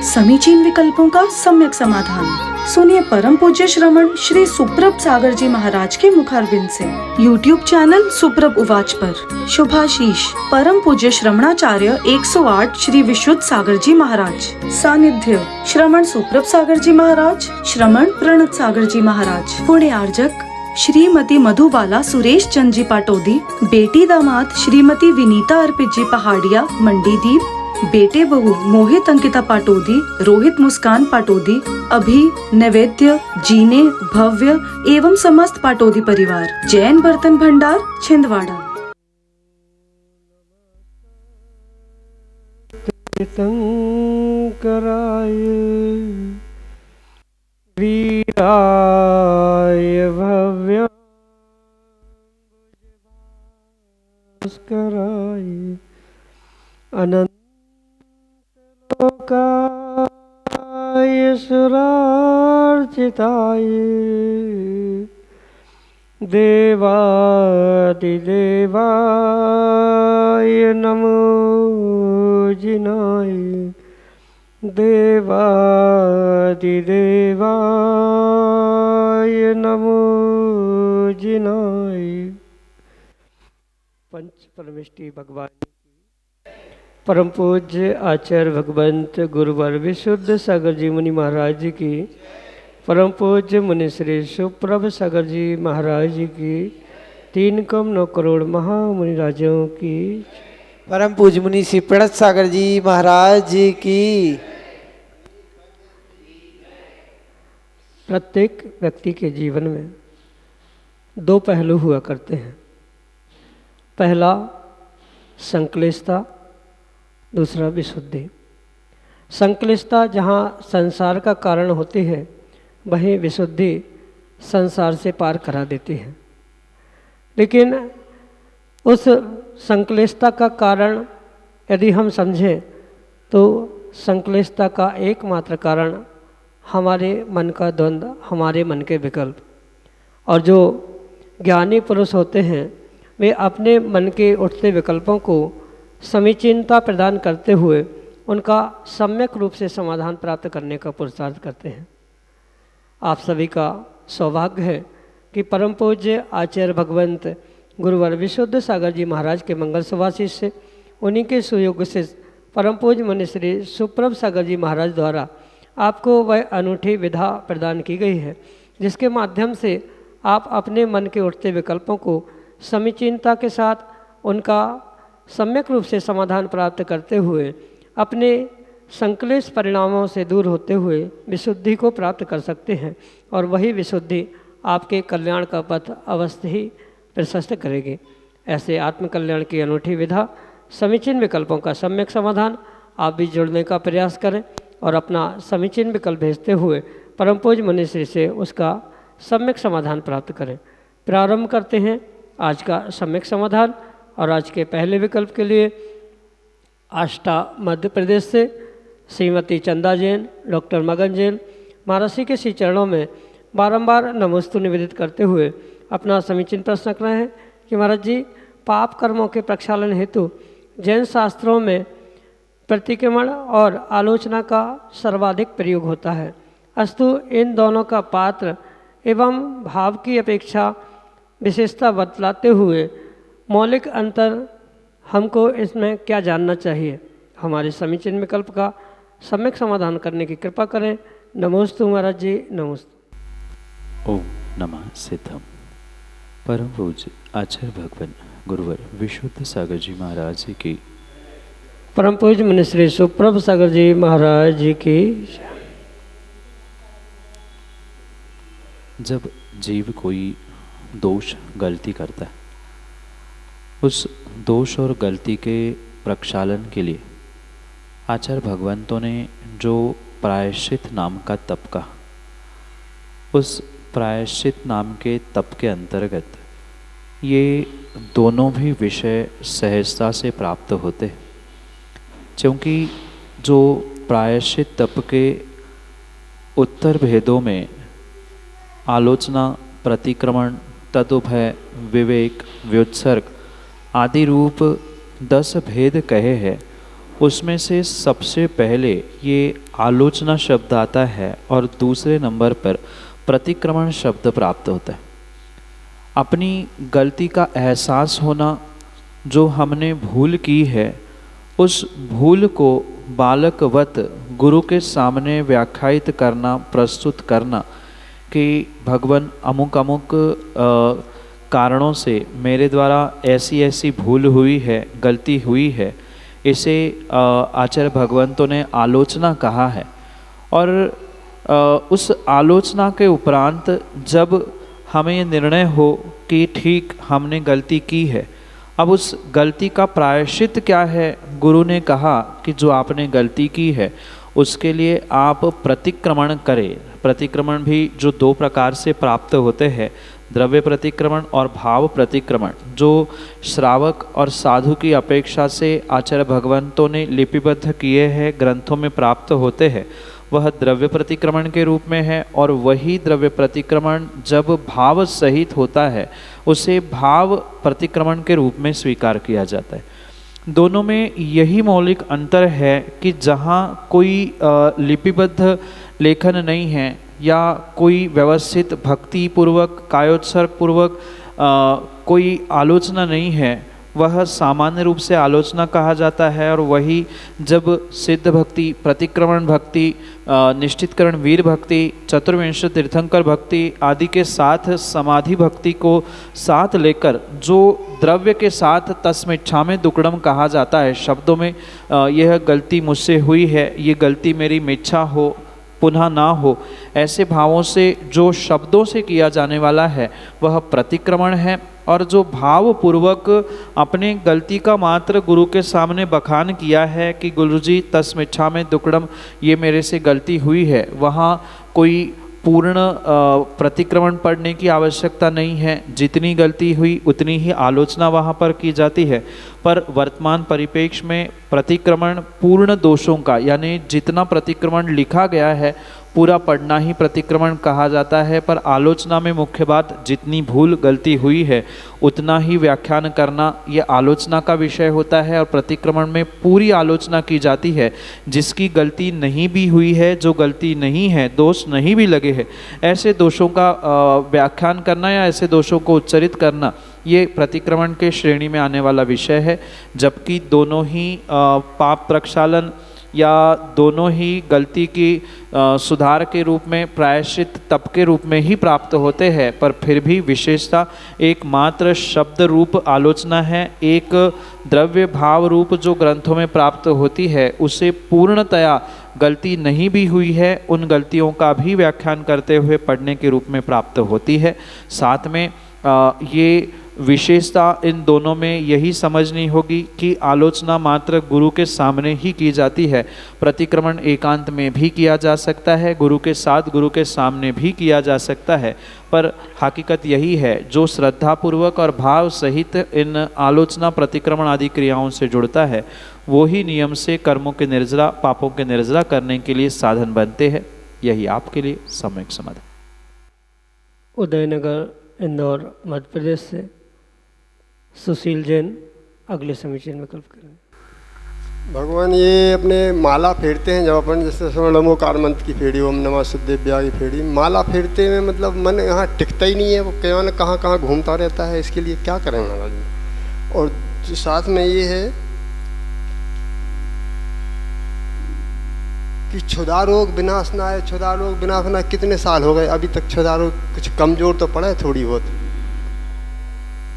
समीचीन विकल्पों का सम्यक समाधान। सुनिए परम पूज्य श्रमण श्री सुप्रभ सागर जी महाराज के मुखारबिंद से YouTube चैनल सुप्रभ उवाच पर शुभाशीष परम पूज्य श्रमणाचार्य 108 श्री विशुद्ध सागर जी महाराज। सानिध्य श्रमण सुप्रभ सागर जी महाराज, श्रमण प्रणत सागर जी महाराज। पुण्य आर्जक श्रीमती मधुबाला सुरेश चंद जी पाटोदी, बेटी दामाद श्रीमती विनीता अर्पित जी पहाड़िया मंडीदीप, बेटे बहू मोहित अंकिता पाटोदी, रोहित मुस्कान पाटोदी, अभी नैवेद्य जीने भव्य एवं समस्त पाटोदी परिवार। जैन बर्तन भंडार छिंदवाड़ा। तीर्थंकराय वीराय भव्य भास्कराय अनंत लोकाय सुरार्चिताय देवादिदेवाय नमो जिनाय देवादिदेवाय नमो जिनाय। पंच परमेष्टि भगवान परम पूज्य आचार्य भगवंत गुरुवर विशुद्ध सागर जी मुनि महाराज जी की, परम पूज्य मुनि श्री सुप्रभ सागर जी महाराज जी की, 3 करोड़ 9 करोड़ महामुनि राजों की, परम पूज्य मुनि श्री प्रणत सागर जी महाराज जी की। प्रत्येक व्यक्ति के जीवन में 2 पहलू हुआ करते हैं। पहला संक्लिष्टता, दूसरा विशुद्धि। संक्लिष्टता जहाँ संसार का कारण होती है, वहीं विशुद्धि संसार से पार करा देती है। लेकिन उस संक्लिष्टता का कारण यदि हम समझें तो संक्लिष्टता का एकमात्र कारण हमारे मन का द्वंद्व, हमारे मन के विकल्प। और जो ज्ञानी पुरुष होते हैं वे अपने मन के उठते विकल्पों को समीचीनता प्रदान करते हुए उनका सम्यक रूप से समाधान प्राप्त करने का पुरुषार्थ करते हैं। आप सभी का सौभाग्य है कि परम पूज्य आचार्य भगवंत गुरुवर विशुद्ध सागर जी महाराज के मंगल सुभाशीष से, उन्हीं के सुयोग से परम पूज्य मुनि श्री सुप्रभ सागर जी महाराज द्वारा आपको वह अनूठी विधा प्रदान की गई है, जिसके माध्यम से आप अपने मन के उठते विकल्पों को समीचीनता के साथ उनका सम्यक रूप से समाधान प्राप्त करते हुए अपने संक्लिष्ट परिणामों से दूर होते हुए विशुद्धि को प्राप्त कर सकते हैं। और वही विशुद्धि आपके कल्याण का पथ अवश्य ही प्रशस्त करेगी। ऐसे आत्मकल्याण की अनूठी विधा, समीचीन विकल्पों का सम्यक समाधान, आप भी जुड़ने का प्रयास करें और अपना समीचीन विकल्प भेजते हुए परम पूज्य मुनि श्री से उसका सम्यक समाधान प्राप्त करें। प्रारंभ करते हैं आज का सम्यक समाधान। और आज के पहले विकल्प के लिए आष्टा मध्य प्रदेश से श्रीमती चंदा जैन, डॉक्टर मगन जैन महाराज के श्री चरणों में बारंबार नमोस्तु निवेदित करते हुए अपना समीचीन प्रश्न रख रहे हैं कि महाराज जी, पाप कर्मों के प्रक्षालन हेतु जैन शास्त्रों में प्रतिक्रमण और आलोचना का सर्वाधिक प्रयोग होता है, अस्तु इन दोनों का पात्र एवं भाव की अपेक्षा विशेषता बतलाते हुए मौलिक अंतर हमको इसमें क्या जानना चाहिए? हमारे समीचीन विकल्प का सम्यक समाधान करने की कृपा करें। नमोस्तु महाराज जी, नमोस्तु। ओम नमः सिद्धम। परम पूज्य आचार्य भगवान गुरुवर विशुद्ध सागर जी महाराज जी की, परम पूज्य मुनि श्री सुप्रभ सागर जी महाराज जी की। जब जीव कोई दोष गलती करता है, उस दोष और गलती के प्रक्षालन के लिए आचार्य भगवंतों ने जो प्रायश्चित नाम का तप कहा, उस प्रायश्चित नाम के तप के अंतर्गत ये दोनों भी विषय सहजता से प्राप्त होते हैं। क्योंकि जो प्रायश्चित तप के उत्तर भेदों में आलोचना, प्रतिक्रमण, तदुभय, विवेक, व्युत्सर्ग आदि रूप 10 भेद कहे हैं, उसमें से सबसे पहले ये आलोचना शब्द आता है और दूसरे नंबर पर प्रतिक्रमण शब्द प्राप्त होता है। अपनी गलती का एहसास होना, जो हमने भूल की है उस भूल को बालकवत गुरु के सामने व्याख्यायित करना, प्रस्तुत करना कि भगवान अमुक अमुक कारणों से मेरे द्वारा ऐसी ऐसी भूल हुई है, गलती हुई है, इसे आचार्य भगवंतों ने आलोचना कहा है। और उस आलोचना के उपरांत जब हमें निर्णय हो कि ठीक हमने गलती की है, अब उस गलती का प्रायश्चित क्या है, गुरु ने कहा कि जो आपने गलती की है उसके लिए आप प्रतिक्रमण करें। प्रतिक्रमण भी जो दो प्रकार से प्राप्त होते हैं, द्रव्य प्रतिक्रमण और भाव प्रतिक्रमण, जो श्रावक और साधु की अपेक्षा से आचार्य भगवंतों ने लिपिबद्ध किए हैं, ग्रंथों में प्राप्त होते हैं, वह द्रव्य प्रतिक्रमण के रूप में है। और वही द्रव्य प्रतिक्रमण जब भाव सहित होता है उसे भाव प्रतिक्रमण के रूप में स्वीकार किया जाता है। दोनों में यही मौलिक अंतर है कि जहाँ कोई लिपिबद्ध लेखन नहीं है या कोई व्यवस्थित भक्ति पूर्वक, कायोत्सर्ग पूर्वक कोई आलोचना नहीं है, वह सामान्य रूप से आलोचना कहा जाता है। और वही जब सिद्ध भक्ति, प्रतिक्रमण भक्ति, निश्चितकरण वीर भक्ति, चतुर्विंश तीर्थंकर भक्ति आदि के साथ समाधि भक्ति को साथ लेकर जो द्रव्य के साथ तस्मिच्छामि दुक्कडम कहा जाता है, शब्दों में यह गलती मुझसे हुई है, ये गलती मेरी मिच्छा हो, पुनः ना हो, ऐसे भावों से जो शब्दों से किया जाने वाला है वह प्रतिक्रमण है। और जो भावपूर्वक अपने गलती का मात्र गुरु के सामने बखान किया है कि गुरुजी तस्मिच्छामि दुक्कडम, ये मेरे से गलती हुई है, वहाँ कोई पूर्ण प्रतिक्रमण पढ़ने की आवश्यकता नहीं है। जितनी गलती हुई उतनी ही आलोचना वहाँ पर की जाती है। पर वर्तमान परिप्रेक्ष्य में प्रतिक्रमण पूर्ण दोषों का, यानी जितना प्रतिक्रमण लिखा गया है पूरा पढ़ना ही प्रतिक्रमण कहा जाता है। पर आलोचना में मुख्य बात, जितनी भूल गलती हुई है उतना ही व्याख्यान करना, ये आलोचना का विषय होता है। और प्रतिक्रमण में पूरी आलोचना की जाती है। जिसकी गलती नहीं भी हुई है, जो गलती नहीं है, दोष नहीं भी लगे हैं, ऐसे दोषों का व्याख्यान करना या ऐसे दोषों को उच्चरित करना, ये प्रतिक्रमण के श्रेणी में आने वाला विषय है। जबकि दोनों ही पाप प्रक्षालन या दोनों ही गलती की सुधार के रूप में, प्रायश्चित तप के रूप में ही प्राप्त होते हैं, पर फिर भी विशेषता एकमात्र शब्द रूप आलोचना है। एक द्रव्य भाव रूप जो ग्रंथों में प्राप्त होती है उसे पूर्णतया गलती नहीं भी हुई है, उन गलतियों का भी व्याख्यान करते हुए पढ़ने के रूप में प्राप्त होती है। साथ में ये विशेषता इन दोनों में यही समझनी होगी कि आलोचना मात्र गुरु के सामने ही की जाती है। प्रतिक्रमण एकांत में भी किया जा सकता है, गुरु के साथ, गुरु के सामने भी किया जा सकता है। पर हकीकत यही है, जो श्रद्धापूर्वक और भाव सहित इन आलोचना, प्रतिक्रमण आदि क्रियाओं से जुड़ता है, वो ही नियम से कर्मों के निर्जरा, पापों के निर्जरा करने के लिए साधन बनते हैं। यही आपके लिए सम्यक समाधान। उदयनगर, इंदौर, मध्य प्रदेश से सुशील जैन अगले समीचीन विकल्प करेंगे। भगवान ये अपने माला फेरते हैं, जब अपन जैसे स्वर्णमोकार मंत्र की फेरी, ओम नमः शुद्धेभ्या की फेरी, माला फेरते में मतलब मन यहाँ टिकता ही नहीं है, वो कहाँ कहाँ घूमता रहता है। इसके लिए क्या करें महाराज जी? और साथ में ये है कि क्षुधा रोग विनाश ना है, क्षुधा रोग विनाश ना, कितने साल हो गए अभी तक क्षुधा रोग कुछ कमजोर तो पड़ा है थोड़ी बहुत।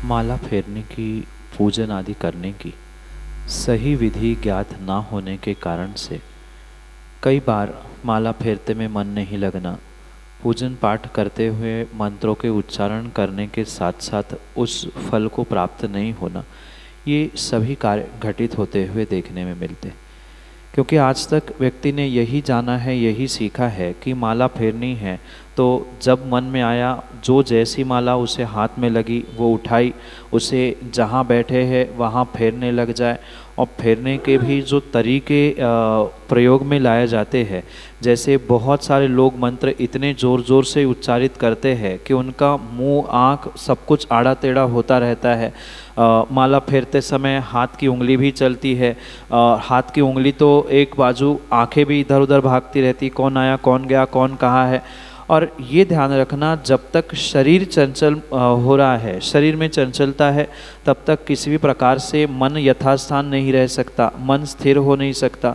माला फेरने की, पूजन आदि करने की सही विधि ज्ञात ना होने के कारण से कई बार माला फेरते में मन नहीं लगना, पूजन पाठ करते हुए मंत्रों के उच्चारण करने के साथ साथ उस फल को प्राप्त नहीं होना, ये सभी कार्य घटित होते हुए देखने में मिलते। क्योंकि आज तक व्यक्ति ने यही जाना है, यही सीखा है कि माला फेरनी है तो जब मन में आया, जो जैसी माला उसे हाथ में लगी वो उठाई, उसे जहाँ बैठे हैं वहाँ फेरने लग जाए। और फेरने के भी जो तरीके प्रयोग में लाए जाते हैं, जैसे बहुत सारे लोग मंत्र इतने ज़ोर ज़ोर से उच्चारित करते हैं कि उनका मुंह, आँख सब कुछ आड़ा टेढ़ा होता रहता है। माला फेरते समय हाथ की उंगली भी चलती है। हाथ की उंगली तो एक बाजू, आंखें भी इधर उधर भागती रहती, कौन आया कौन गया कौन कहाँ है। और ये ध्यान रखना, जब तक शरीर चंचल हो रहा है, शरीर में चंचलता है, तब तक किसी भी प्रकार से मन यथास्थान नहीं रह सकता, मन स्थिर हो नहीं सकता।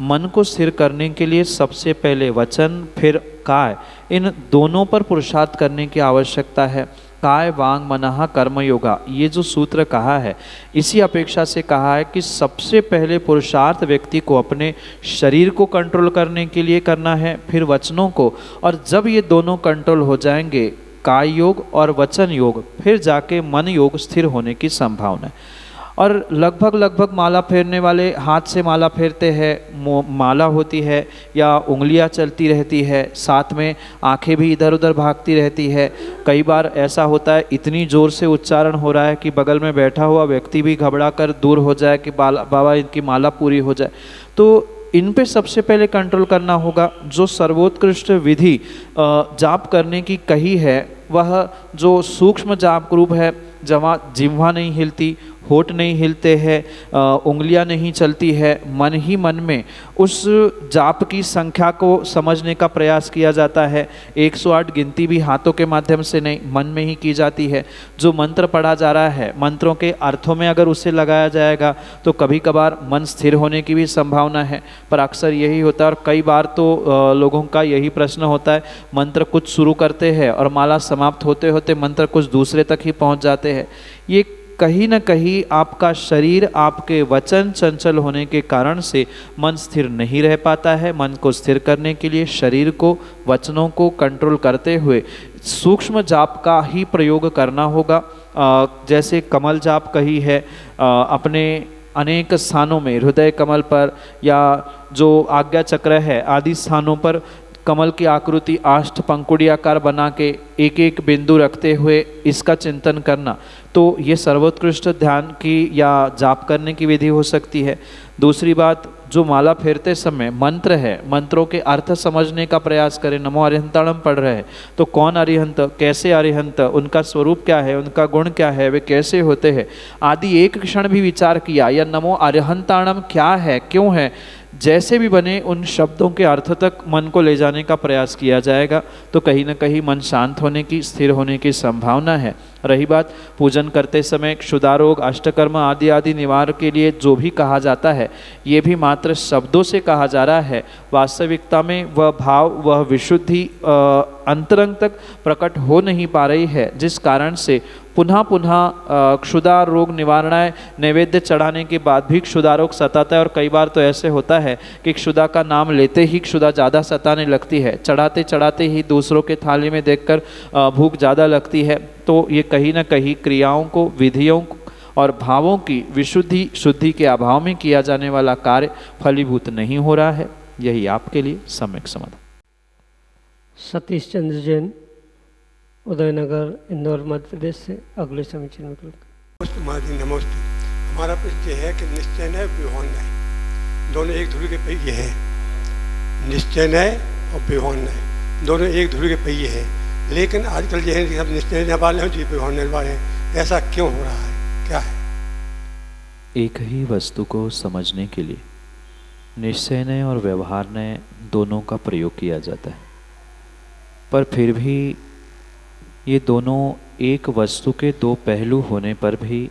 मन को स्थिर करने के लिए सबसे पहले वचन फिर काय, इन दोनों पर पुरुषार्थ करने की आवश्यकता है। काय वांग मनः कर्म योगा, ये जो सूत्र कहा है, इसी अपेक्षा से कहा है कि सबसे पहले पुरुषार्थ व्यक्ति को अपने शरीर को कंट्रोल करने के लिए करना है, फिर वचनों को। और जब ये दोनों कंट्रोल हो जाएंगे, काय योग और वचन योग, फिर जाके मन योग स्थिर होने की संभावना है। और लगभग माला फेरने वाले हाथ से माला फेरते हैं, माला होती है या उंगलियां चलती रहती है, साथ में आंखें भी इधर उधर भागती रहती है। कई बार ऐसा होता है, इतनी ज़ोर से उच्चारण हो रहा है कि बगल में बैठा हुआ व्यक्ति भी घबरा कर दूर हो जाए कि बाबा इनकी माला पूरी हो जाए। तो इन पे सबसे पहले कंट्रोल करना होगा। जो सर्वोत्कृष्ट विधि जाप करने की कही है, वह जो सूक्ष्म जाप रूप है, जहाँ जिह्वा नहीं हिलती, होठ नहीं हिलते हैं, उंगलियां नहीं चलती है, मन ही मन में उस जाप की संख्या को समझने का प्रयास किया जाता है। 108 गिनती भी हाथों के माध्यम से नहीं, मन में ही की जाती है। जो मंत्र पढ़ा जा रहा है, मंत्रों के अर्थों में अगर उसे लगाया जाएगा तो कभी कभार मन स्थिर होने की भी संभावना है, पर अक्सर यही होता है। और कई बार तो लोगों का यही प्रश्न होता है, मंत्र कुछ शुरू करते हैं और माला समाप्त होते होते मंत्र कुछ दूसरे तक ही पहुंच जाते हैं। ये कहीं न कहीं आपका शरीर, आपके वचन चंचल होने के कारण से मन स्थिर नहीं रह पाता है। मन को स्थिर करने के लिए शरीर को, वचनों को कंट्रोल करते हुए सूक्ष्म जाप का ही प्रयोग करना होगा। जैसे कमल जाप कही है, अपने अनेक स्थानों में, हृदय कमल पर या जो आज्ञा चक्र है आदि स्थानों पर कमल की आकृति आष्ट पंखुड़ी आकार बना के एक एक बिंदु रखते हुए इसका चिंतन करना, तो ये सर्वोत्कृष्ट ध्यान की या जाप करने की विधि हो सकती है। दूसरी बात, जो माला फेरते समय मंत्र है, मंत्रों के अर्थ समझने का प्रयास करें। नमो अरिहंताणम पढ़ रहे हैं तो कौन अरिहंत, कैसे अरिहंत, उनका स्वरूप क्या है, उनका गुण क्या है, वे कैसे होते हैं आदि एक क्षण भी विचार किया, या नमो अरिहंताणम क्या है, क्यों है, जैसे भी बने उन शब्दों के अर्थ तक मन को ले जाने का प्रयास किया जाएगा, तो कहीं ना कहीं मन शांत होने की, स्थिर होने की संभावना है। रही बात पूजन करते समय क्षुधारोग, अष्टकर्म आदि आदि निवारण के लिए जो भी कहा जाता है, ये भी मात्र शब्दों से कहा जा रहा है। वास्तविकता में वह भाव, वह विशुद्धि अंतरंग तक प्रकट हो नहीं पा रही है, जिस कारण से पुनः क्षुधा रोग निवारणाय नैवेद्य चढ़ाने के बाद भी क्षुधा रोग सताता है। और कई बार तो ऐसे होता है कि क्षुधा का नाम लेते ही क्षुधा ज़्यादा सताने लगती है, चढ़ाते चढ़ाते ही दूसरों के थाली में देखकर भूख ज़्यादा लगती है। तो ये कहीं ना कहीं क्रियाओं को, विधियों को और भावों की विशुद्धि शुद्धि के अभाव में किया जाने वाला कार्य फलीभूत नहीं हो रहा है। यही आपके लिए सम्यक समाधान। सतीश चंद्र जैन, उदयनगर, इंदौर, मध्य प्रदेश से अगले समीक्षण में नमस्ते महाजी, नमस्ते। हमारा प्रश्न ये है कि निश्चय न्याय, विहोन न्याय दोनों एक ध्रुव के पहिए हैं। निश्चय न्याय और विहोन न्याय दोनों एक ध्रुव के पहिए हैं, लेकिन आजकल जो है सब निश्चय न्याय वाले हैं, जी विहोन न्याय वाले हैं। ऐसा क्यों हो रहा है, क्या है? एक ही वस्तु को समझने के लिए निश्चय न्याय और व्यवहार न्याय दोनों का प्रयोग किया जाता है, पर फिर भी ये दोनों एक वस्तु के दो पहलू होने पर भी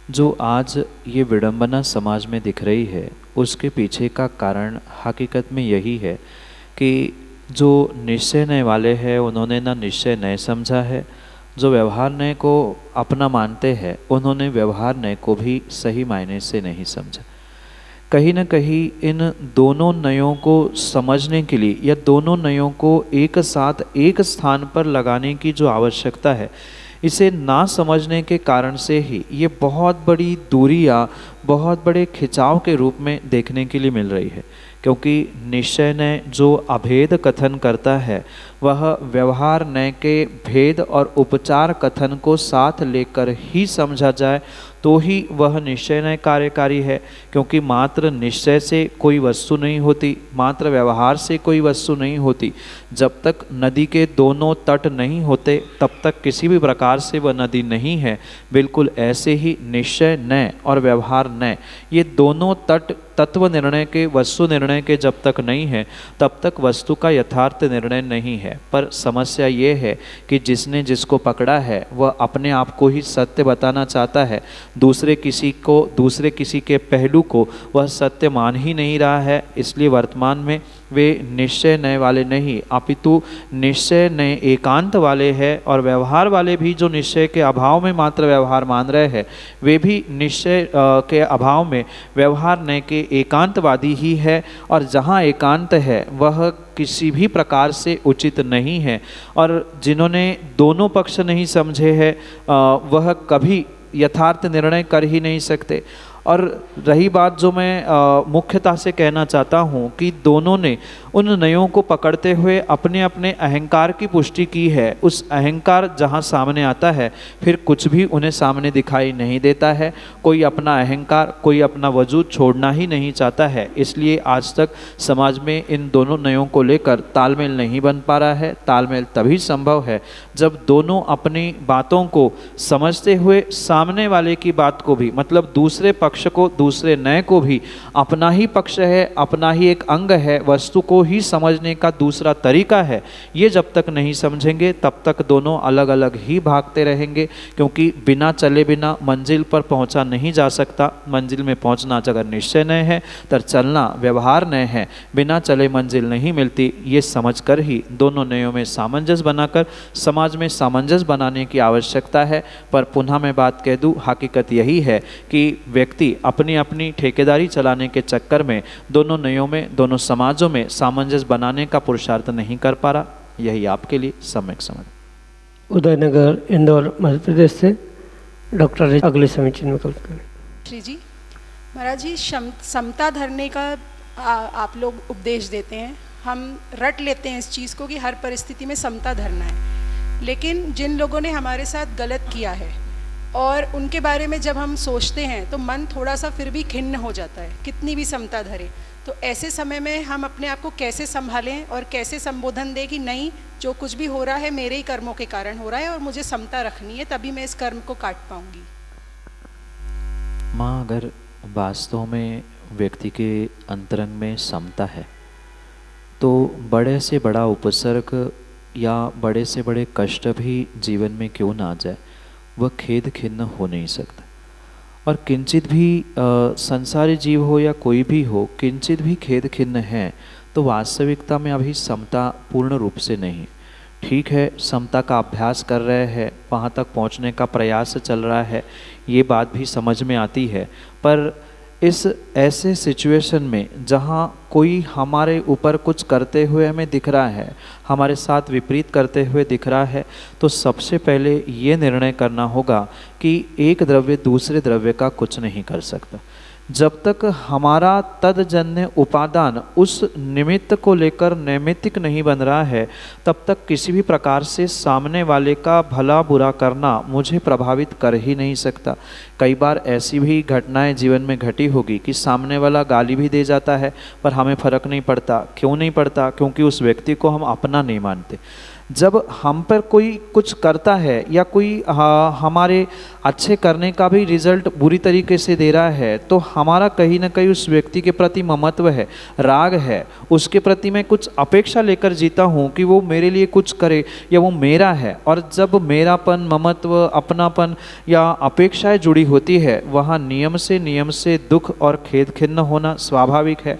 जो आज ये विडंबना समाज में दिख रही है, उसके पीछे का कारण हकीकत में यही है कि जो निश्चय न्याय वाले हैं उन्होंने ना निश्चय न्याय समझा है, जो व्यवहार न्याय को अपना मानते हैं उन्होंने व्यवहार न्याय को भी सही मायने से नहीं समझा। कहीं न कहीं इन दोनों नयों को समझने के लिए या दोनों नयों को एक साथ एक स्थान पर लगाने की जो आवश्यकता है, इसे ना समझने के कारण से ही ये बहुत बड़ी दूरी या बहुत बड़े खिंचाव के रूप में देखने के लिए मिल रही है। क्योंकि निश्चय ने जो अभेद कथन करता है, वह व्यवहार नय के भेद और उपचार कथन को साथ लेकर ही समझा जाए तो ही वह निश्चय नय कार्यकारी है, क्योंकि मात्र निश्चय से कोई वस्तु नहीं होती, मात्र व्यवहार से कोई वस्तु नहीं होती। जब तक नदी के दोनों तट नहीं होते तब तक किसी भी प्रकार से वह नदी नहीं है। बिल्कुल ऐसे ही निश्चय नय और व्यवहार नय, ये दोनों तट तत्व निर्णय के, वस्तु निर्णय के जब तक नहीं है तब तक वस्तु का यथार्थ निर्णय नहीं है। पर समस्या ये है कि जिसने जिसको पकड़ा है वह अपने आप को ही सत्य बताना चाहता है, दूसरे किसी के पहलू को वह सत्य मान ही नहीं रहा है। इसलिए वर्तमान में वे निश्चय नय वाले नहीं अपितु निश्चय नय एकांत वाले हैं, और व्यवहार वाले भी जो निश्चय के अभाव में मात्र व्यवहार मान रहे हैं वे भी निश्चय के अभाव में व्यवहार नय के एकांतवादी ही है। और जहाँ एकांत है वह किसी भी प्रकार से उचित नहीं है, और जिन्होंने दोनों पक्ष नहीं समझे हैं वह कभी यथार्थ निर्णय कर ही नहीं सकते। और रही बात जो मैं मुख्यतः से कहना चाहता हूँ कि दोनों ने उन नयों को पकड़ते हुए अपने अपने अहंकार की पुष्टि की है। उस अहंकार जहाँ सामने आता है फिर कुछ भी उन्हें सामने दिखाई नहीं देता है। कोई अपना अहंकार, कोई अपना वजूद छोड़ना ही नहीं चाहता है। इसलिए आज तक समाज में इन दोनों नयों को लेकर तालमेल नहीं बन पा रहा है। तालमेल तभी संभव है जब दोनों अपनी बातों को समझते हुए सामने वाले की बात को भी, मतलब दूसरे पक्ष को, दूसरे नय को भी अपना ही पक्ष है, अपना ही एक अंग है, वस्तु को ही समझने का दूसरा तरीका है। ये जब तक नहीं समझेंगे तब तक दोनों अलग अलग ही भागते रहेंगे, क्योंकि बिना चले बिना मंजिल पर पहुंचा नहीं जा सकता। मंजिल में पहुंचना अगर निश्चय नय है तो चलना व्यवहार नय है। बिना चले मंजिल नहीं मिलती। ये समझकर ही दोनों नयों में सामंजस्य बनाकर समाज में सामंजस्य बनाने की आवश्यकता है। पर पुनः मैं बात कह दूं, हकीकत यही है कि व्यक्ति अपनी अपनी ठेकेदारी चलाने के चक्कर में दोनों नयों में, दोनों समाजों में सामंजस्य बनाने का पुरुषार्थ नहीं कर पा रहा। यही आपके लिए सम्यक समझ। उदयनगर इंदौर मध्य प्रदेश से डॉक्टर अगले समीचीन में करें। श्री जी महाराज जी, समता धरने का आप लोग उपदेश देते हैं। हम रट लेते हैं इस चीज़ को कि हर परिस्थिति में समता धरना है, लेकिन जिन लोगों ने हमारे साथ गलत किया है और उनके बारे में जब हम सोचते हैं तो मन थोड़ा सा फिर भी खिन्न हो जाता है, कितनी भी समता धरे। तो ऐसे समय में हम अपने आप को कैसे संभालें और कैसे संबोधन दें कि नहीं, जो कुछ भी हो रहा है मेरे ही कर्मों के कारण हो रहा है और मुझे समता रखनी है, तभी मैं इस कर्म को काट पाऊंगी। माँ, अगर वास्तव में व्यक्ति के अंतरंग में समता है तो बड़े से बड़ा उपसर्ग या बड़े से बड़े कष्ट भी जीवन में क्यों ना आ जाए, वह खेद खिन्न हो नहीं सकता। और किंचित भी संसारी जीव हो या कोई भी हो, किंचित भी खेद खिन्न है तो वास्तविकता में अभी समता पूर्ण रूप से नहीं। ठीक है, समता का अभ्यास कर रहे हैं, वहाँ तक पहुँचने का प्रयास चल रहा है, ये बात भी समझ में आती है। पर इस ऐसे सिचुएशन में जहाँ कोई हमारे ऊपर कुछ करते हुए हमें दिख रहा है, हमारे साथ विपरीत करते हुए दिख रहा है, तो सबसे पहले ये निर्णय करना होगा कि एक द्रव्य दूसरे द्रव्य का कुछ नहीं कर सकता। जब तक हमारा तदजन्य उपादान उस निमित्त को लेकर नैमित्तिक नहीं बन रहा है, तब तक किसी भी प्रकार से सामने वाले का भला बुरा करना मुझे प्रभावित कर ही नहीं सकता। कई बार ऐसी भी घटनाएं जीवन में घटी होगी कि सामने वाला गाली भी दे जाता है पर हमें फ़र्क नहीं पड़ता। क्यों नहीं पड़ता? क्योंकि उस व्यक्ति को हम अपना नहीं मानते। जब हम पर कोई कुछ करता है या कोई हमारे अच्छे करने का भी रिजल्ट बुरी तरीके से दे रहा है, तो हमारा कहीं ना कहीं उस व्यक्ति के प्रति ममत्व है, राग है, उसके प्रति मैं कुछ अपेक्षा लेकर जीता हूँ कि वो मेरे लिए कुछ करे या वो मेरा है। और जब मेरापन, ममत्व, अपनापन या अपेक्षाएं जुड़ी होती है, वहाँ नियम से दुख और खेद खिन्न होना स्वाभाविक है।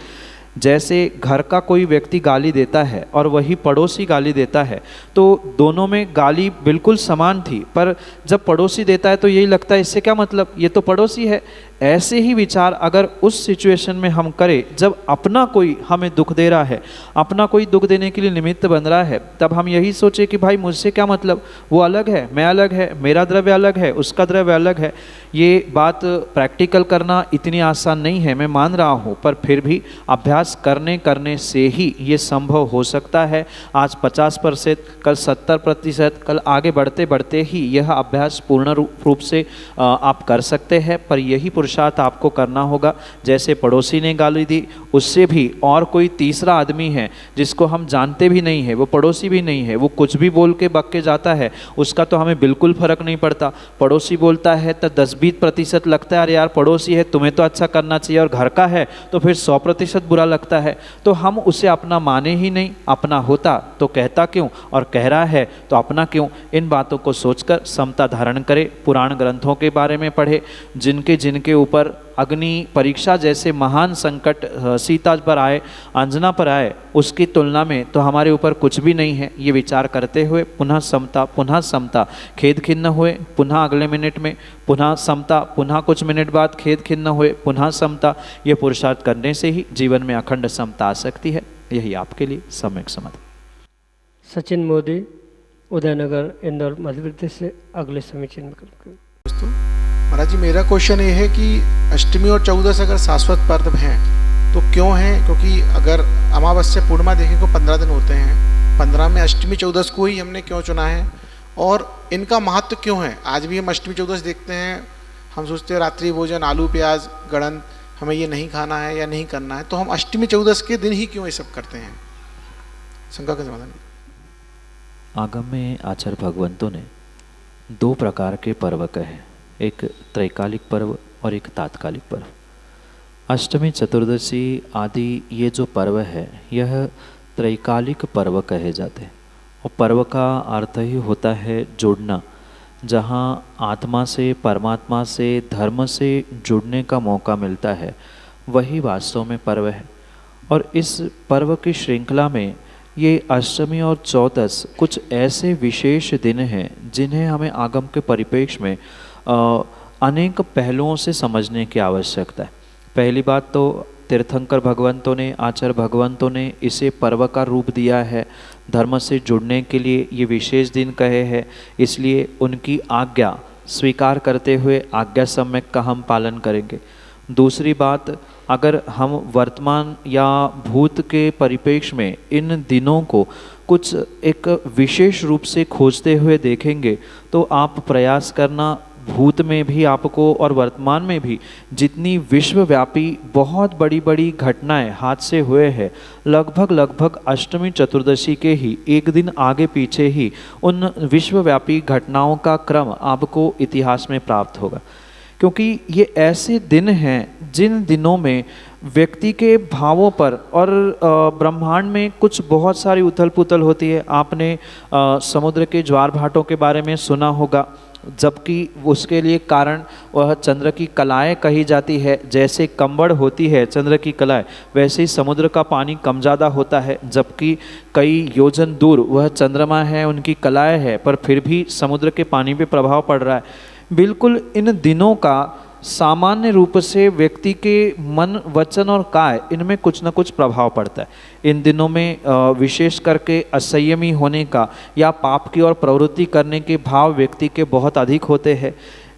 जैसे घर का कोई व्यक्ति गाली देता है और वही पड़ोसी गाली देता है, तो दोनों में गाली बिल्कुल समान थी, पर जब पड़ोसी देता है तो यही लगता है इससे क्या मतलब, ये तो पड़ोसी है, ऐसे ही विचार अगर उस सिचुएशन में हम करें जब अपना कोई हमें दुख दे रहा है, अपना कोई दुख देने के लिए निमित्त बन रहा है, तब हम यही सोचे कि भाई मुझसे क्या मतलब, वो अलग है, मैं अलग है, मेरा द्रव्य अलग है, उसका द्रव्य अलग है। ये बात प्रैक्टिकल करना इतनी आसान नहीं है, मैं मान रहा हूँ, पर फिर भी अभ्यास करने से ही ये संभव हो सकता है। आज 50%, कल 70%, कल आगे बढ़ते बढ़ते ही यह अभ्यास पूर्ण रूप से आप कर सकते हैं। पर यही पुरुषार्थ आपको करना होगा। जैसे पड़ोसी ने गाली दी, उससे भी और कोई तीसरा आदमी है जिसको हम जानते भी नहीं है, वो पड़ोसी भी नहीं है, वो कुछ भी बोल के बक के जाता है, उसका तो हमें बिल्कुल फर्क नहीं पड़ता। पड़ोसी बोलता है तो 10-20% लगता है, अरे यार पड़ोसी है, तुम्हें तो अच्छा करना चाहिए, और घर का है तो फिर 100% बुरा लगता है। तो हम उसे अपना माने ही नहीं। अपना होता तो कहता क्यों, और कह रहा है तो अपना क्यों। इन बातों को सोचकर समता धारण करें। पुराण ग्रंथों के बारे में पढ़े, जिनके ऊपर अग्नि परीक्षा जैसे महान संकट सीता पर आए, अंजना पर आए, उसकी तुलना में तो हमारे ऊपर कुछ भी नहीं है। ये विचार करते हुए पुनः समता, खेद खिन्न हुए, पुनः अगले मिनट में पुनः समता, पुनः कुछ मिनट बाद खेद खिन्न हुए, पुनः समता। ये पुरुषार्थ करने से ही जीवन में अखंड समता आ सकती है। यही आपके लिए सम्यक समाधान। सचिन मोदी, उदयनगर, इंदौर, मध्य प्रदेश से अगले समीचीन में दोस्तों, महाराज जी मेरा क्वेश्चन ये है कि अष्टमी और चौदस अगर शाश्वत पर्व हैं तो क्यों हैं? क्योंकि अगर अमावस्या पूर्णिमा देखें तो 15 दिन होते हैं, 15 में अष्टमी चौदस को ही हमने क्यों चुना है और इनका महत्व क्यों है? आज भी हम अष्टमी चौदस देखते हैं, हम सोचते हैं रात्रि भोजन आलू प्याज गड़न, हमें ये नहीं खाना है या नहीं करना है, तो हम अष्टमी चौदस के दिन ही क्यों ये सब करते हैं? शंका का समाधान। आगम में आचार्य भगवंतों ने 2 प्रकार के पर्व कहे, एक त्रैकालिक पर्व और एक तात्कालिक पर्व। अष्टमी, चतुर्दशी आदि ये जो पर्व है यह त्रैकालिक पर्व कहे जाते हैं। और पर्व का अर्थ ही होता है जोड़ना, जहाँ आत्मा से, परमात्मा से, धर्म से जुड़ने का मौका मिलता है, वही वास्तव में पर्व है। और इस पर्व की श्रृंखला में ये अष्टमी और चौदस कुछ ऐसे विशेष दिन हैं जिन्हें हमें आगम के परिप्रेक्ष्य में अनेक पहलुओं से समझने की आवश्यकता है। पहली बात तो तीर्थंकर भगवंतों ने, आचार्य भगवंतों ने इसे पर्व का रूप दिया है। धर्म से जुड़ने के लिए ये विशेष दिन कहे हैं, इसलिए उनकी आज्ञा स्वीकार करते हुए आज्ञा सम्यक का हम पालन करेंगे। दूसरी बात, अगर हम वर्तमान या भूत के परिप्रेक्ष्य में इन दिनों को कुछ एक विशेष रूप से खोजते हुए देखेंगे तो आप प्रयास करना, भूत में भी आपको और वर्तमान में भी जितनी विश्वव्यापी बहुत बड़ी बड़ी घटनाएं हाथ से हुए हैं, लगभग अष्टमी चतुर्दशी के ही एक दिन आगे पीछे ही उन विश्वव्यापी घटनाओं का क्रम आपको इतिहास में प्राप्त होगा। क्योंकि ये ऐसे दिन हैं जिन दिनों में व्यक्ति के भावों पर और ब्रह्मांड में कुछ बहुत सारी उथल पुथल होती है। आपने समुद्र के ज्वार भाटों के बारे में सुना होगा, जबकि उसके लिए कारण वह चंद्र की कलाएं कही जाती है। जैसे कंबड़ होती है चंद्र की कलाएं, वैसे ही समुद्र का पानी कम ज़्यादा होता है, जबकि कई योजन दूर वह चंद्रमा है, उनकी कलाएं है, पर फिर भी समुद्र के पानी पे प्रभाव पड़ रहा है। बिल्कुल इन दिनों का सामान्य रूप से व्यक्ति के मन, वचन और काय, इनमें कुछ न कुछ प्रभाव पड़ता है। इन दिनों में विशेष करके असंयमी होने का या पाप की ओर प्रवृत्ति करने के भाव व्यक्ति के बहुत अधिक होते हैं,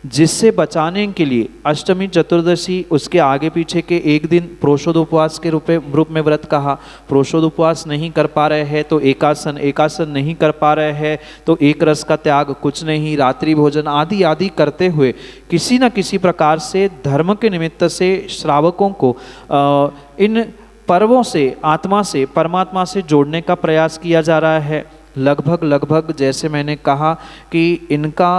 जिससे बचाने के लिए अष्टमी, चतुर्दशी, उसके आगे पीछे के एक दिन प्रोषोद उपवास के रूप में व्रत कहा। प्रोषोद उपवास नहीं कर पा रहे हैं तो एकासन नहीं कर पा रहे हैं तो एक रस का त्याग, कुछ नहीं, रात्रि भोजन आदि आदि करते हुए किसी न किसी प्रकार से धर्म के निमित्त से श्रावकों को इन पर्वों से, आत्मा से, परमात्मा से जोड़ने का प्रयास किया जा रहा है। लगभग जैसे मैंने कहा कि इनका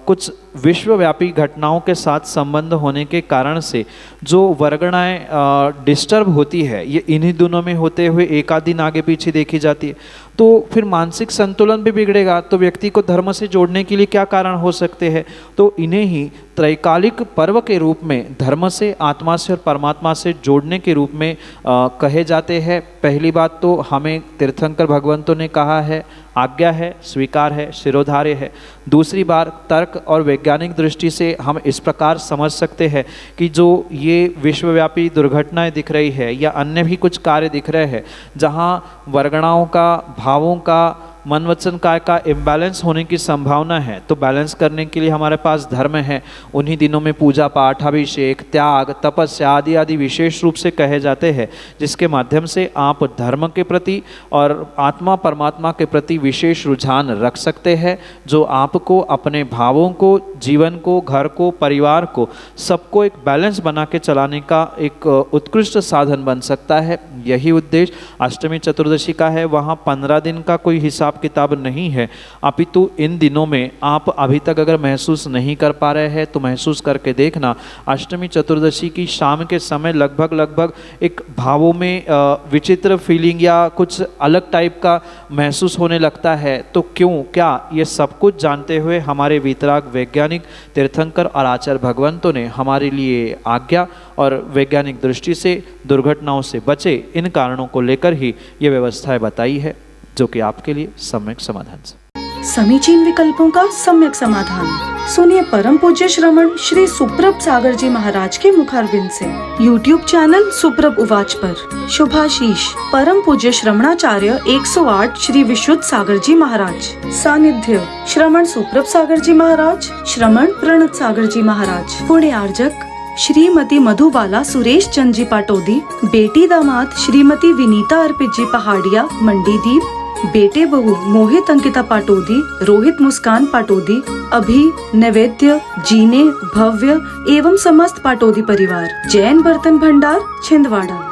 कुछ विश्वव्यापी घटनाओं के साथ संबंध होने के कारण से जो वर्गणाएं डिस्टर्ब होती है, ये इन्हीं दिनों में होते हुए एक आध दिन आगे पीछे देखी जाती है। तो फिर मानसिक संतुलन भी बिगड़ेगा, तो व्यक्ति को धर्म से जोड़ने के लिए क्या कारण हो सकते हैं? तो इन्हें ही त्रैकालिक पर्व के रूप में धर्म से, आत्मा से और परमात्मा से जोड़ने के रूप में कहे जाते हैं। पहली बात तो हमें तीर्थंकर भगवंतों ने कहा है, आज्ञा है, स्वीकार है, शिरोधार्य है। दूसरी बार तर्क तर्क और वैज्ञानिक दृष्टि से हम इस प्रकार समझ सकते हैं कि जो ये विश्वव्यापी दुर्घटनाएं दिख रही है या अन्य भी कुछ कार्य दिख रहे हैं जहाँ वर्गणाओं का, भावों का, मन वचन काय का इम्बैलेंस होने की संभावना है, तो बैलेंस करने के लिए हमारे पास धर्म है। उन्हीं दिनों में पूजा पाठ, अभिषेक, त्याग, तपस्या आदि आदि विशेष रूप से कहे जाते हैं, जिसके माध्यम से आप धर्म के प्रति और आत्मा परमात्मा के प्रति विशेष रुझान रख सकते हैं, जो आपको अपने भावों को, जीवन को, घर को, परिवार को, सबको एक बैलेंस बना के चलाने का एक उत्कृष्ट साधन बन सकता है। यही उद्देश्य अष्टमी चतुर्दशी का है। वहाँ 15 दिन का कोई हिसाब किताब नहीं है, अपितु इन दिनों में आप अभी तक अगर महसूस नहीं कर पा रहे हैं तो महसूस करके देखना। अष्टमी चतुर्दशी की शाम के समय लगभग एक भावों में विचित्र फीलिंग या कुछ अलग टाइप का महसूस होने लगता है। तो क्यों, क्या ये सब कुछ जानते हुए हमारे वीतराग वैज्ञानिक तीर्थंकर और आचार्य भगवंतों ने हमारे लिए आज्ञा और वैज्ञानिक दृष्टि से दुर्घटनाओं से बचे, इन कारणों को लेकर ही ये व्यवस्थाएं बताई है, जो कि आपके लिए सम्यक समाधान से समीचीन विकल्पों का सम्यक समाधान। सुनिए परम पूज्य श्रमण श्री सुप्रभ सागर जी महाराज के मुखारविंद से YouTube चैनल सुप्रभ उवाच पर शुभाशीष परम पूज्य श्रमणाचार्य 108 श्री विशुद्ध सागर जी महाराज। सानिध्य श्रमण सुप्रभ सागर जी महाराज, श्रमण प्रणत सागर जी महाराज। पुण्य आर्जक श्रीमती मधुबाला सुरेश चंद जी पाटोदी, बेटी दामाद श्रीमती विनीता अर्पित जी पहाड़िया मंडीदीप, बेटे बहू मोहित अंकिता पाटोदी, रोहित मुस्कान पाटोदी, अभी नैवेद्य, जीने, भव्य एवं समस्त पाटोदी परिवार, जैन बर्तन भंडार छिंदवाड़ा।